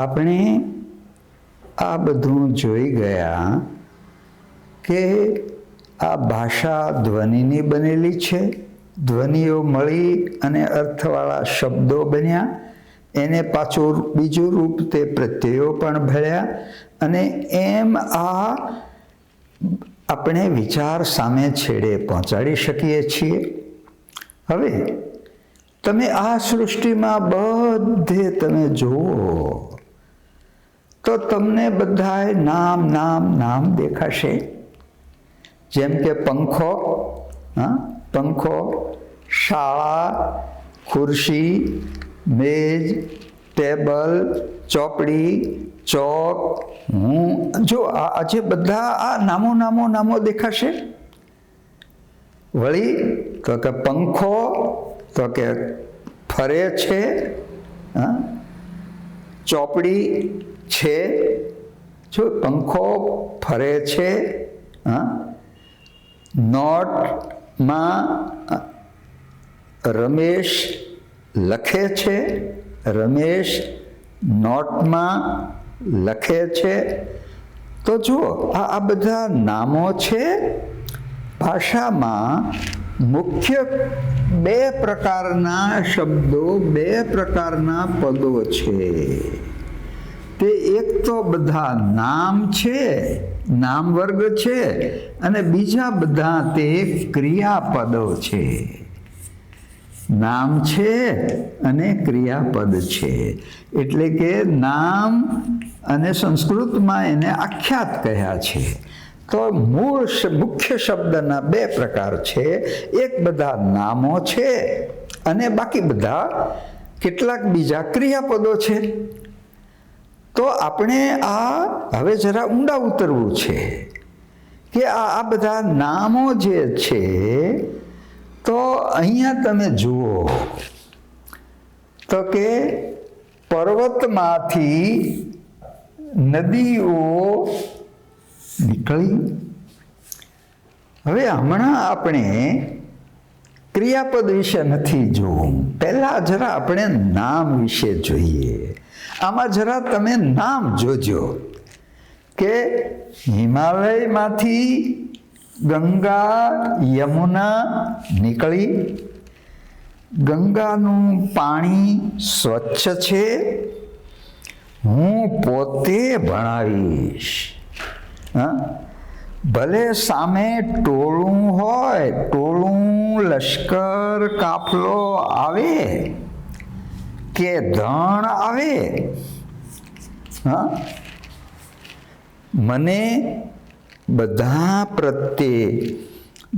આપણે આ બધું જોઈ ગયા કે આ ભાષા ધ્વનિની બનેલી છે. ધ્વનિઓ મળી અને અર્થવાળા શબ્દો બન્યા. એને પાછું બીજું રૂપ તે પ્રત્યયો પણ ભળ્યા. અને એમ આ આપણે વિચાર સામે છેડે પહોંચાડી શકીએ છીએ. હવે તમે આ સૃષ્ટિમાં બધે તમે જુઓ તો તમને બધાય નામ નામ નામ દેખાશે. જેમ કે પંખો, પંખો, શાળા, ખુરશી, મેજ, ટેબલ, ચોપડી, ચોક, હું. જો આજે બધા આ નામો નામો નામો દેખાશે. વળી તો કે પંખો તો કે ફરે છે, ચોપડી છે, જો પંખો ફરે છે. નોટમાં રમેશ લખે છે, રમેશ નોટમાં લખે છે. તો જુઓ આ બધા નામો છે. ભાષામાં મુખ્ય બે પ્રકારના શબ્દો, બે પ્રકારના પદો છે. તે એક તો બધા નામ છે, નામ વર્ગ છે, અને બીજા બધા તે ક્રિયાપદો છે. નામ છે અને ક્રિયાપદ છે. એટલે કે નામ અને સંસ્કૃતમાં એને આખ્યાત કહ્યા છે. તો મૂળ મુખ્ય શબ્દના બે પ્રકાર છે. એક બધા નામો છે અને બાકી બધા કેટલાક બીજા ક્રિયાપદો છે. તો આપણે આ હવે જરા ઊંડા ઉતરવું છે કે આ બધા નામો જે છે, તો અહીંયા તમે જુઓ તો કે પર્વતમાંથી નદીઓ નીકળી. હવે હમણાં આપણે ક્રિયાપદ વિશે નથી જોવું. પહેલાં જરા આપણે નામ વિશે જોઈએ. આમાં જરા તમે નામ જોજો કે હિમાલયમાંથી ગંગા યમુના નીકળી. ગંગાનું પાણી સ્વચ્છ છે. હું પોતે ભણાવીશ. ભલે સામે ટોળું હોય, ટોળું, લશ્કર, કાફલો આવે કે ધણ આવે, મને બધા પ્રત્યે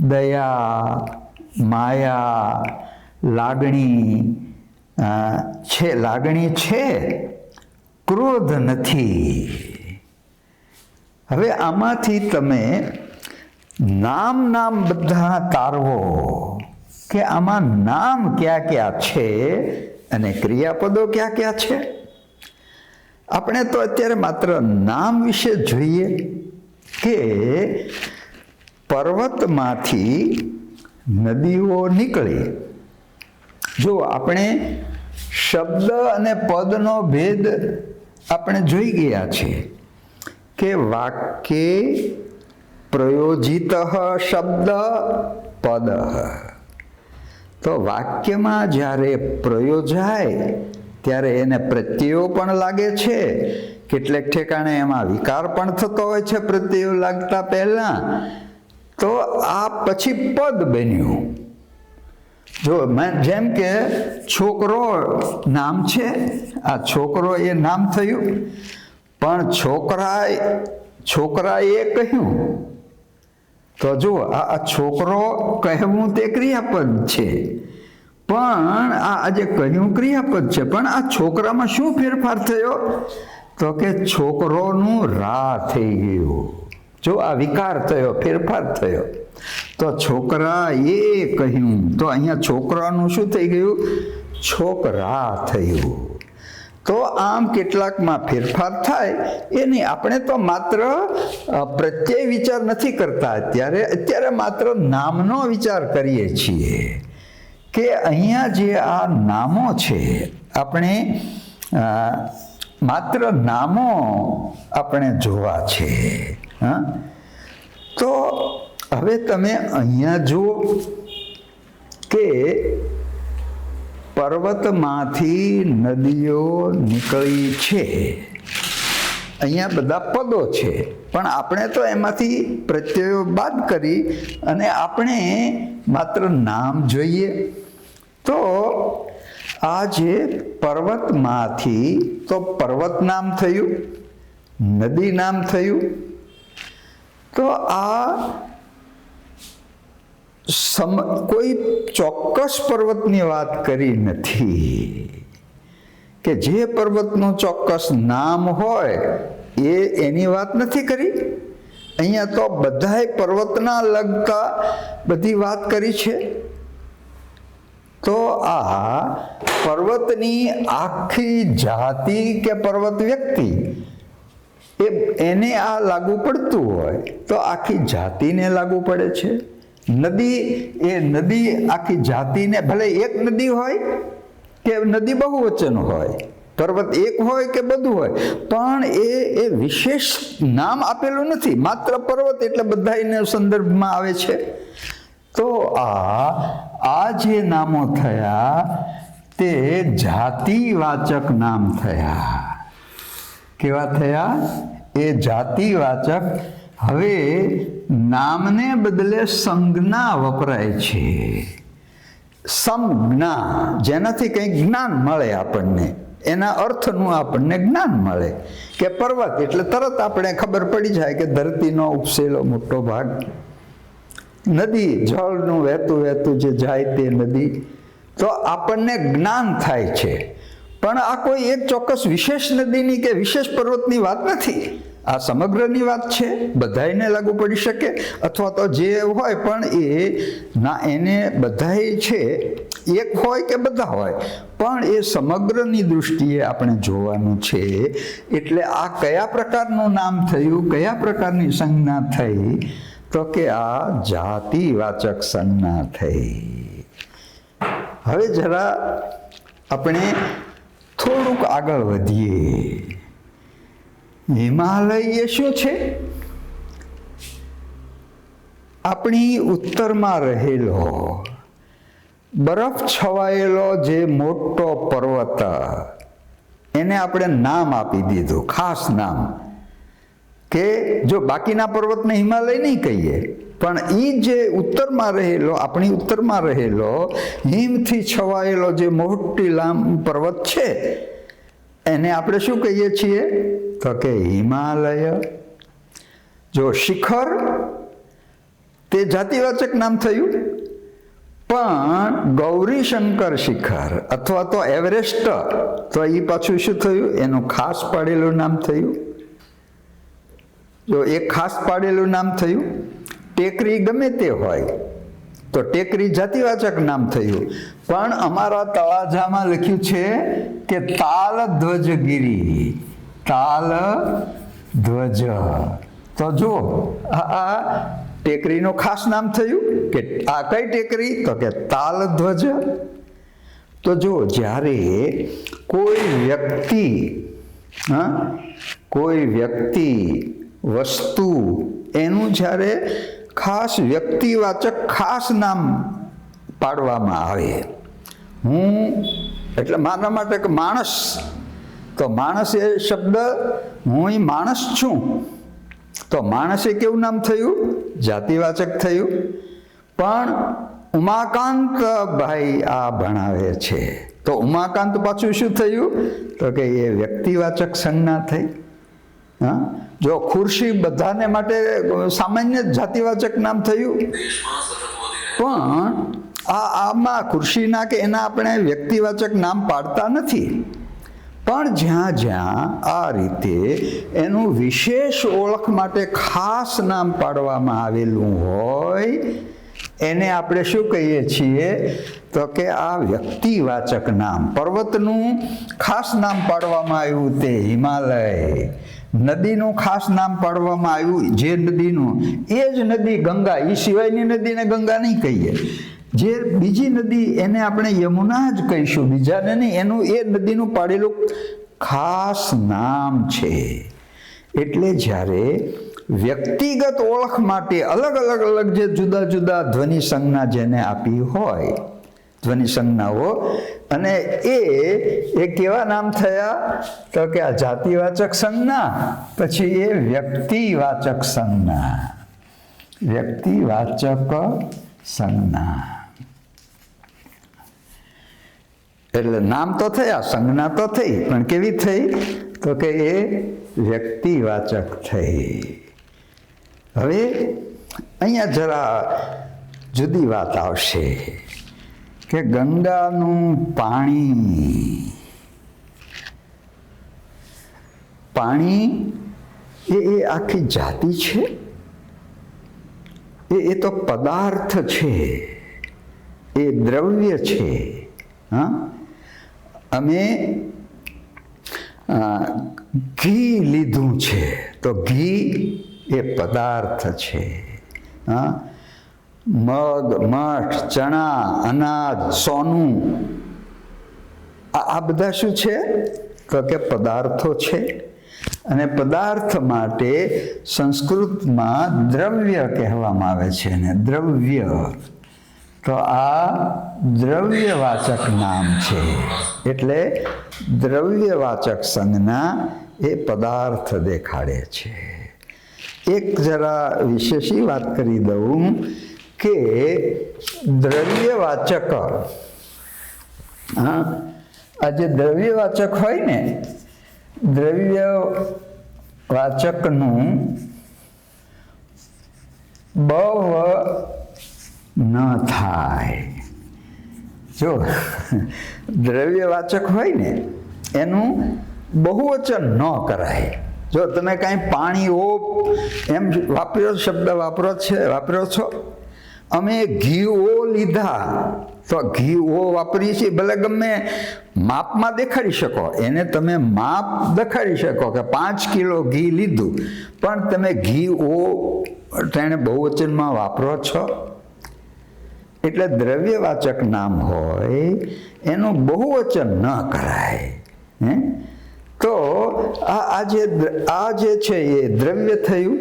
દયા, માયા, લાગણી છે, લાગણી છે, ક્રોધ નથી. હવે આમાંથી તમે નામ નામ બધા તારવો કે આમાં નામ ક્યાં ક્યાં છે અને ક્રિયાપદો ક્યાં ક્યાં છે. આપણે તો અત્યારે માત્ર નામ વિશે જોઈએ કે પર્વતમાંથી નદીઓ નીકળી. જો આપણે શબ્દ અને પદનો ભેદ આપણે જોઈ ગયા છે કે વાક્યે પ્રયોજિત શબ્દ પદ. તો વાક્યમાં જ્યારે પ્રયોજાય ત્યારે એને પ્રત્યયો પણ લાગે છે. કેટલેક ઠેકાણે એમાં વિકાર પણ થતો હોય છે પ્રત્યયો લાગતા પહેલા. તો આ પછી પદ બન્યું. જો જેમ કે છોકરો નામ છે, આ છોકરો એ નામ થયું. પણ છોકરાએ કહ્યું. તો જુઓ આ છોકરો કહેવું તે ક્રિયાપદ છે, પણ આ જે કહ્યું ક્રિયાપદ છે. પણ આ છોકરામાં શું ફેરફાર થયો? તો કે છોકરોનું રા થઈ ગયું. જો આ વિકાર થયો, ફેરફાર થયો. તો છોકરા એ કહ્યું, તો અહીંયા છોકરાનું શું થઈ ગયું? છોકરા થયું. તો આમ કેટલાકમાં ફેરફાર થાય એની આપણે તો માત્ર પ્રત્યય વિચાર નથી કરતા. અત્યારે માત્ર નામનો વિચાર કરીએ છીએ કે અહીંયા જે આ નામો છે, આપણે માત્ર નામો આપણે જોવા છે. હા, તો હવે તમે અહીંયા જુઓ કે પર્વતમાંથી નદીઓ નીકળી છે. અહીંયા બધા પદો છે, પણ આપણે તો એમાંથી પ્રત્યયો બાદ કરી અને આપણે માત્ર નામ જોઈએ. તો આ જે પર્વતમાંથી, તો પર્વત નામ થયું, નદી નામ થયું. તો આ કોઈ ચોક્કસ પર્વતની વાત કરી નથી કે જે પર્વતનું ચોક્કસ નામ હોય એની વાત નથી કરી. અહીંયા તો બધાય પર્વતના લગતા બધી વાત કરી છે. તો આ પર્વતની આખી જાતિ કે પર્વત વ્યક્તિ એને આ લાગુ પડતું હોય તો આખી જાતિને લાગુ પડે છે. નદી, એ નદી આખી જાતિને, ભલે એક નદી હોય કે નદી બહુવચન હોય, પર્વત એક હોય કે બધું હોય, પણ એ વિશેષ નામ આપેલું નથી. માત્ર પર્વત એટલે બધાને સંદર્ભમાં આવે છે. તો આ જે નામો થયા તે જાતિવાચક નામ થયા. કેવા થયા? એ જાતિવાચક. હવે નામને બદલે સંજ્ઞા વપરાય છે. સમજ્ઞા, જેનાથી કંઈ જ્ઞાન મળે આપણને, એના અર્થનું આપણને જ્ઞાન મળે. કે પર્વત એટલે તરત આપણે ખબર પડી જાય કે ધરતીનો ઉપસેલો મોટો ભાગ. નદી, જળનું વહેતું વહેતું જે જાય તે નદી. તો આપણને જ્ઞાન થાય છે. પણ આ કોઈ એક ચોક્કસ વિશેષ નદીની કે વિશેષ પર્વતની વાત નથી. આ સમગ્રની વાત છે, બધાયને લાગુ પડી શકે, અથવા તો જે હોય પણ એને બધાય છે, એક હોય કે બધા હોય, પણ એ સમગ્રની દૃષ્ટિએ આપણે જોવાનું છે. એટલે આ કયા પ્રકારનું નામ થયું, કયા પ્રકારની સંજ્ઞા થઈ? તો કે આ જાતિવાચક સંજ્ઞા થઈ. હવે જરા આપણે થોડુંક આગળ વધીએ. હિમાલય એ શું છે? આપણી ઉત્તરમાં રહેલો બરફ છવાયેલો જે મોટો પર્વત, એને આપણે નામ આપી દીધું, ખાસ નામ. કે જો બાકીના પર્વતને હિમાલય નહીં કહીએ, પણ એ જે ઉત્તરમાં રહેલો, આપણી ઉત્તરમાં રહેલો હિમથી છવાયેલો જે મોટી પર્વત છે, એને આપણે શું કહીએ છીએ? તો કે હિમાલય. જો શિખર, તે જાતિવાચક નામ થયું, પણ ગૌરીશંકર શિખર અથવા તો એવરેસ્ટ, તો એ પાછું શું થયું? એનું ખાસ પાડેલું નામ થયું. જો એક ખાસ પાડેલું નામ થયું. ટેકરી ગમે તે હોય તો ટેકરી જાતિવાચક નામ થયું. પણ અમારા તળાજામાં લખ્યું છે કે તાલ ધ્વજગીરી, તાલ ધ્વજ. તો જો આ ટેકરીનું ખાસ નામ થયું. કે આ કઈ ટેકરી? તો કે તાલ ધ્વજ. તો જો જ્યારે કોઈ વ્યક્તિ વસ્તુ, એનું જ્યારે ખાસ વ્યક્તિવાચક ખાસ નામ પાડવામાં આવે, હું એટલે મારા માટે કે માણસ, તો માણસ એ શબ્દ, હું માણસ છું, તો માણસ એ કેવું નામ થયું? જાતિવાચક થયું. પણ ઉમાકાંત ભાઈ આ ભણાવે છે, તો ઉમાકાંત પાછું શું થયું? તો કે એ વ્યક્તિવાચક સંજ્ઞા થઈ. હા, જો ખુરશી બધાને માટે સામાન્ય જાતિવાચક નામ થયું, પણ આમાં ખુરશીના કે એના આપણે વ્યક્તિવાચક નામ પાડતા નથી. પણ જ્યાં જ્યાં આ રીતે એનું વિશેષ ઓળખ માટે ખાસ નામ પાડવામાં આવેલું હોય, એને આપણે શું કહીએ છીએ? તો કે આ વ્યક્તિવાચક નામ. પર્વતનું ખાસ નામ પાડવામાં આવ્યું તે હિમાલય, નદીનું ખાસ નામ પાડવામાં આવ્યું જે નદીનું, એ જ નદી ગંગા. એ સિવાયની નદીને ગંગા નહીં કહીએ. જે બીજી નદી એને આપણે યમુના જ કહીશું, બીજાને નહીં. એનું એ નદીનું પાડેલું ખાસ નામ છે. એટલે જ્યારે વ્યક્તિગત ઓળખ માટે અલગ અલગ જે જુદા જુદા ધ્વનિ સંજ્ઞા જેને આપી હોય, ધ્વનિ સંજ્ઞાઓ, અને એ કેવા નામ થયા? તો કે આ જાતિવાચક સંજ્ઞા, પછી એ વ્યક્તિવાચક સંજ્ઞા. વ્યક્તિવાચક સંજ્ઞા એટલે નામ તો થયા, સંજ્ઞા તો થઈ, પણ કેવી થઈ? તો કે એ વ્યક્તિવાચક થઈ. હવે અહીંયા જરા જુદી વાત આવશે કે ગંગાનું પાણી એ આખી જાતિ છે? એ તો પદાર્થ છે, એ દ્રવ્ય છે. હા, અમે ઘી લીધું છે તો ઘી એ પદાર્થ છે. હા, મગ, મઠ, ચણા, અનાજ, સોનું, આ બધા શું છે? તો કે પદાર્થો છે. અને પદાર્થ માટે સંસ્કૃતમાં દ્રવ્ય કહેવામાં આવે છે ને, દ્રવ્ય. તો આ દ્રવ્યવાચક નામ છે. એટલે દ્રવ્યવાચક સંજ્ઞા એ પદાર્થ દેખાડે છે. એક જરા વિશેષી વાત કરી દઉં કે દ્રવ્યવાચક, હા, આ જે દ્રવ્યવાચક હોય ને, દ્રવ્યવાચકનું બહુ ન થાય. જો દ્રવ્યવાચક હોય ને એનું બહુવચન ન કરાય. જો તમે કાંઈ પાણી ઓ એમ વાપર્યો, શબ્દ વાપર્યો છો, અમે ઘી ઓ લીધા, તો ઘી ઓ વાપરીએ છીએ, ભલે ગમે માપમાં દેખાડી શકો, એને તમે માપ દેખાડી શકો કે 5 કિલો ઘી લીધું, પણ તમે ઘી ઓ તેને બહુવચનમાં વાપરો છો. એટલે દ્રવ્યવાચક નામ હોય એનું બહુવચન ન કરાય. તો આ જે છે એ દ્રવ્ય થયું.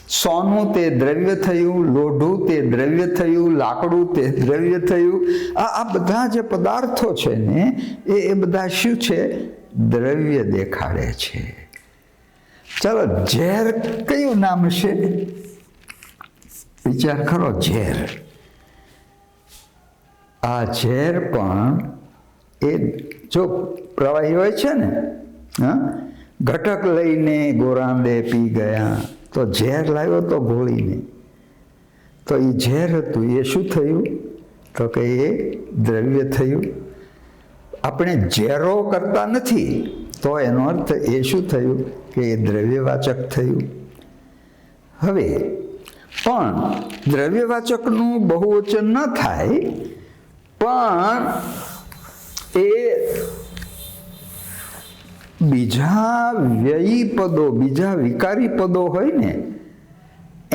સોનું તે દ્રવ્ય થયું, લોઢું તે દ્રવ્ય થયું, લાકડું તે દ્રવ્ય થયું. આ બધા જે પદાર્થો છે ને એ બધા શું છે? દ્રવ્ય દેખાડે છે. ચાલો, ઝેર કયું નામ છે? વિચાર કરો. ઝેર, આ ઝેર પણ એ જો પ્રવાહી હોય છે ને, હા, ઘટક લઈને ગોરાંદે પી ગયા તો ઝેર લાવ્યો તો ઘોળીને, તો એ ઝેર હતું. એ શું થયું? તો કે એ દ્રવ્ય થયું. આપણે ઝેરો કરતા નથી તો એનો અર્થ એ શું થયું? કે એ દ્રવ્યવાચક થયું. હવે પણ દ્રવ્યવાચકનું બહુવચન ન થાય, પણ એ બીજા વ્યયી પદો, બીજા વિકારી પદો હોય ને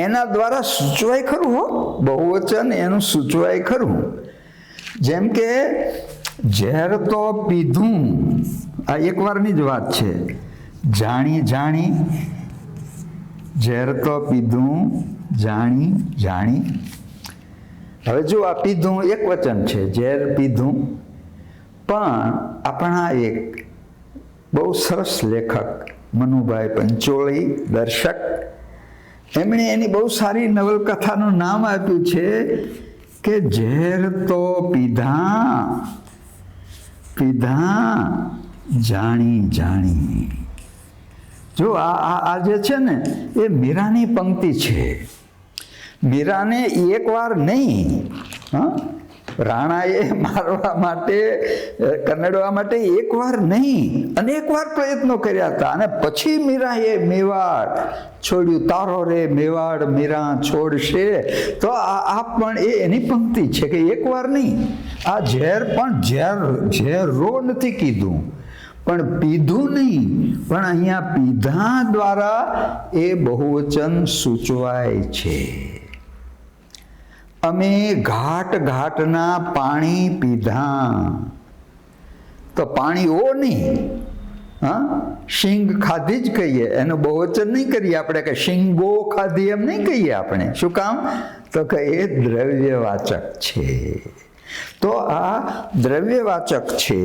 એના દ્વારા સૂચવાય ખરું. હો, બહુવચન એનું સૂચવાય ખરું. જેમ કે ઝેર તો પીધું, આ એકવારની જ વાત છે. જાણી જાણી, ઝેર તો પીધું, જાણી જાણી. હવે જો આ પીધું એક વચન છે, ઝેર પીધું. પણ આપણા એક બહુ સરસ લેખક મનુભાઈ પંચોળી, દર્શક, એમણે એની બહુ સારી નવલકથાનું નામ આપ્યું છે કે ઝેર તો પીધા, પીધા જાણી જાણી. જો આ જે છે ને એ મીરાની પંક્તિ છે. મીરાને એક વાર નહીં, હા, રાણાએ મારવા માટે, કનડવા માટે એક વાર નહીં, અનેક વાર પ્રયત્નો કર્યા હતા. અને પછી મીરાએ મેવાડ છોડ્યું. તારો રે મેવાડ મીરા છોડશે. તો આ પણ એની પંક્તિ છે કે એક વાર નહીં. આ ઝેર પણ ઝેરો નથી કીધું, પણ પીધું નહીં, પણ અહીંયા પીધા દ્વારા એ બહુવચન સૂચવાય છે. અમે ઘાટ ઘાટના પાણી પીધા, તો પાણી ઓ નહીં, હા, શીંગ ખાધી જ કહીએ, એનું બહુવચન નહીં કરીએ આપણે કે શીંગો ખાધી, એમ નહીં કહીએ આપણે. શું કામ? તો કે એ દ્રવ્યવાચક છે. તો આ દ્રવ્યવાચક છે,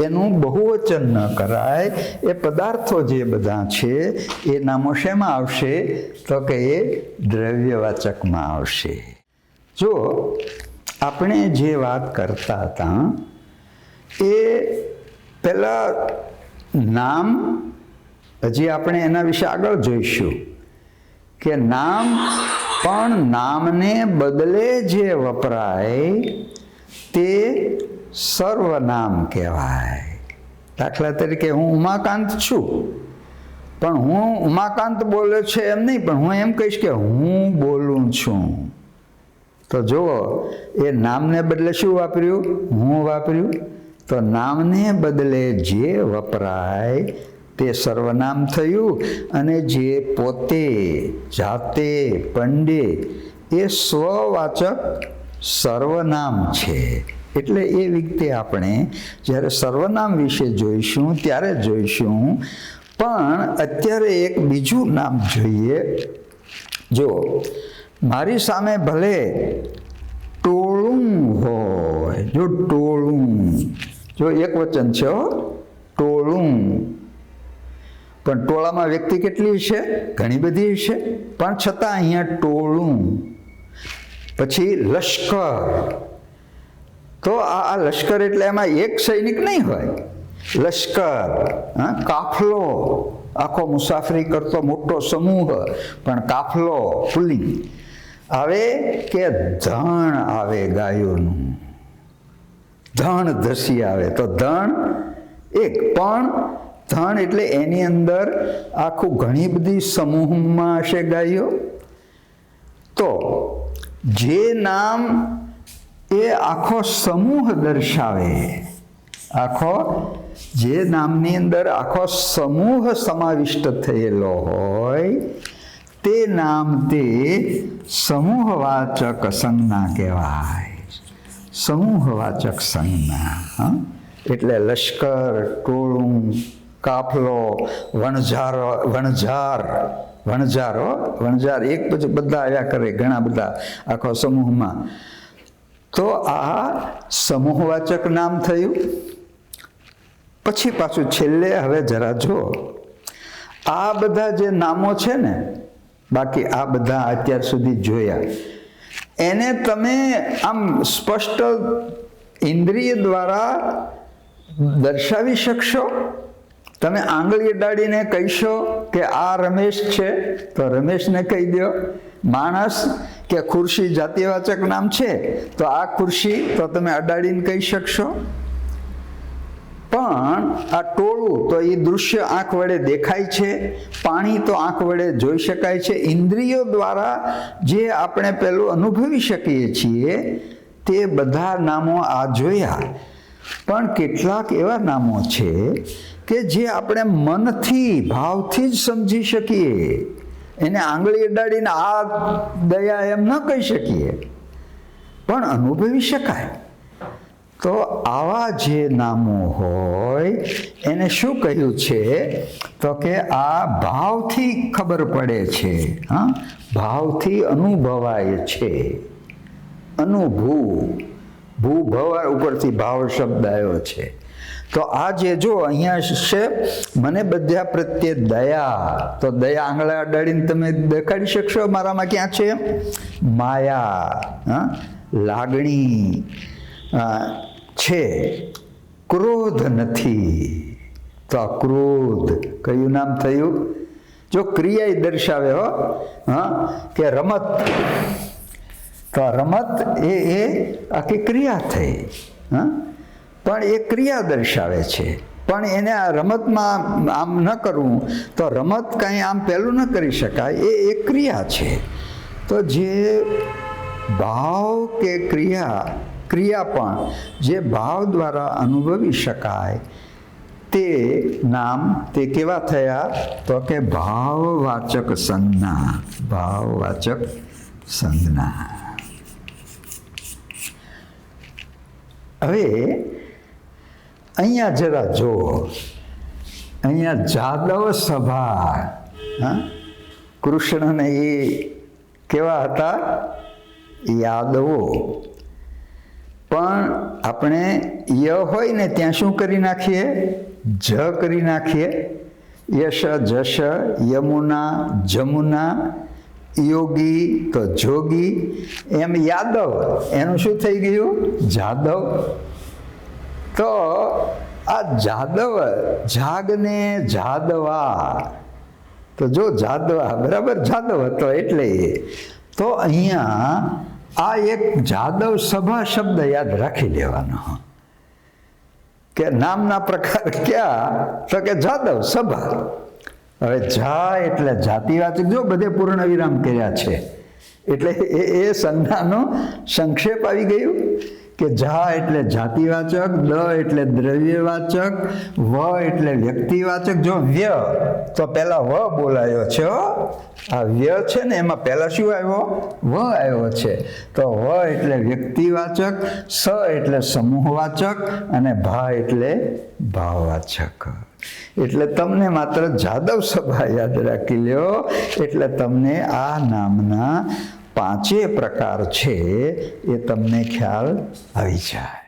એનું બહુવચન ન કરાય. એ પદાર્થો જે બધા છે એ નામો શેમાં આવશે? તો કે એ દ્રવ્યવાચકમાં આવશે. જો આપણે જે વાત કરતા હતા એ પહેલાં નામ, હજી આપણે એના વિશે આગળ જોઈશું કે નામ પણ નામને બદલે જે વપરાય તે સર્વનામ કહેવાય. દાખલા તરીકે હું ઉમાકાંત છું, પણ હું ઉમાકાંત બોલે છે એમ નહીં, પણ હું એમ કહીશ કે હું બોલું છું. તો જુઓ, એ નામને બદલે શું વાપર્યું? હું વાપર્યું. તો નામને બદલે જે વપરાય તે સર્વનામ થયું, અને જે પોતે, જાતે, પંડે એ સ્વવાચક સર્વનામ છે. એટલે એ વિગતે આપણે જ્યારે સર્વનામ વિશે જોઈશું ત્યારે જોઈશું. પણ અત્યારે એક બીજું નામ જોઈએ. જો મારી સામે ભલે ટોળું હોય, જો ટોળું, જો એક વચન છે ટોળું, પણ ટોળામાં વ્યક્તિ કેટલી છે? ઘણી બધી છે. પણ છતાં અહીંયા ટોળું. પછી લશ્કર. તો આ લશ્કર એટલે એમાં એક સૈનિક નહીં હોય. લશ્કર, હા, કાફલો, આખો મુસાફરી કરતો મોટો સમૂહ, પણ કાફલો પુલ્લિંગ આવે. કે ધણ આવે ગાયોનું, ધણ ધસી આવે. તો ધણ એક, પણ ધણ એટલે એની અંદર આખું ઘણી બધી સમૂહમાં હશે ગાયો. તો જે નામ એ આખો સમૂહ દર્શાવે, આખો જે નામની અંદર આખો સમૂહ સમાવિષ્ટ થયેલો હોય તે નામ તે સમૂહવાચક સંજ્ઞા કહેવાય. સમૂહવાચક સંજ્ઞા. એટલે લશ્કર, ટોળું, કાફલો, વણઝાર એક પછી બધા આવ્યા કરે, ઘણા બધા આખો સમૂહમાં. તો આ સમૂહવાચક નામ થયું. પછી પાછું છેલ્લે હવે જરા જો, આ બધા જે નામો છે ને, બાકી આ બધા અત્યાર સુધી જોયા, એને તમે આમ સ્પષ્ટ ઇન્દ્રિય દ્વારા દર્શાવી શકશો? તમે આંગળી અડાડીને કહીશો કે આ રમેશ છે, તો રમેશને કહી દો. માણસ કે ખુરશી જાતિવાચક નામ છે, તો આ ખુરશી તો તમે અડાડીને કહી શકશો. પણ આ ટોળું તો એ દૃશ્ય આંખ વડે દેખાય છે, પાણી તો આંખ વડે જોઈ શકાય છે. ઇન્દ્રિયો દ્વારા જે આપણે પેલું અનુભવી શકીએ છીએ તે બધા નામો આ જોયા. પણ કેટલાક એવા નામો છે કે જે આપણે મનથી, ભાવથી જ સમજી શકીએ. એને આંગળી અડાડીને આ દયા એમ ન કહી શકીએ, પણ અનુભવી શકાય. તો આવા જે નામો હોય એને શું કહ્યું છે? તો કે આ ભાવથી ખબર પડે છે. હા, ભાવથી અનુભવાય છે. અનુભવ, ભૂભવ ઉપરથી ભાવ શબ્દ આવ્યો છે. તો આ જે જો અહીંયા છે, મને બધા પ્રત્યે દયા. તો દયા આંગળા અડાડીને તમે દેખાડી શકશો મારામાં ક્યાં છે? માયા, હા, લાગણી છે. ક્રોધ નથી. તો આ ક્રોધ કયું નામ થયું? જો ક્રિયા દર્શાવે હો, હા, કે રમત. તો રમત એ આખી ક્રિયા થઈ. હા, પણ એ ક્રિયા દર્શાવે છે. પણ એને આ રમતમાં આમ ન કરવું, તો રમત કાંઈ આમ પહેલું ન કરી શકાય. એ એક ક્રિયા છે. તો જે ભાવ કે ક્રિયા પણ જે ભાવ દ્વારા અનુભવી શકાય તે નામ તે કેવા થયા? તો કે ભાવવાચક સંજ્ઞા. ભાવવાચક સંજ્ઞા. હવે અહીંયા જરા જુઓ, અહીંયા જાદવ સભા. હા, કૃષ્ણને એ કેવા હતા? યાદવો. પણ આપણે ય હોય ને ત્યાં શું કરી નાખીએ? જ કરી નાખીએ. યશ જશ, યમુના જમુના, યોગી તો જોગી, એમ યાદવ એનું શું થઈ ગયું? જાદવ. તો આ જાદવ, જાગને જાદવા, તો જો જાદવા બરાબર જાદવ હતો એટલે. તો અહીંયા આ એક જાદવ સભા શબ્દ યાદ રાખી લેવાનો કે નામના પ્રકાર ક્યાં? તો કે જાદવ સભા. હવે જા એટલે જાતિવાચક, જો બધે પૂર્ણ વિરામ કર્યા છે એટલે એ સંજ્ઞાનો સંક્ષેપ આવી ગયું કે જા એટલે જાતિવાચક, દ એટલે દ્રવ્યવાચક, વ એટલે વ્યક્તિવાચક. જો વ્ય તો પહેલા વ બોલાયો છે. આ વ્ય છે ને એમાં પહેલા શું આવ્યો? વ આવ્યો છે. તો વ એટલે વ્યક્તિવાચક, સ એટલે સમૂહવાચક અને ભા એટલે ભાવવાચક. એટલે તમને માત્ર જાદવ સભા યાદ રાખી લ્યો એટલે તમને આ નામના 5 પ્રકાર છે એ તમને ખ્યાલ આવી જાય.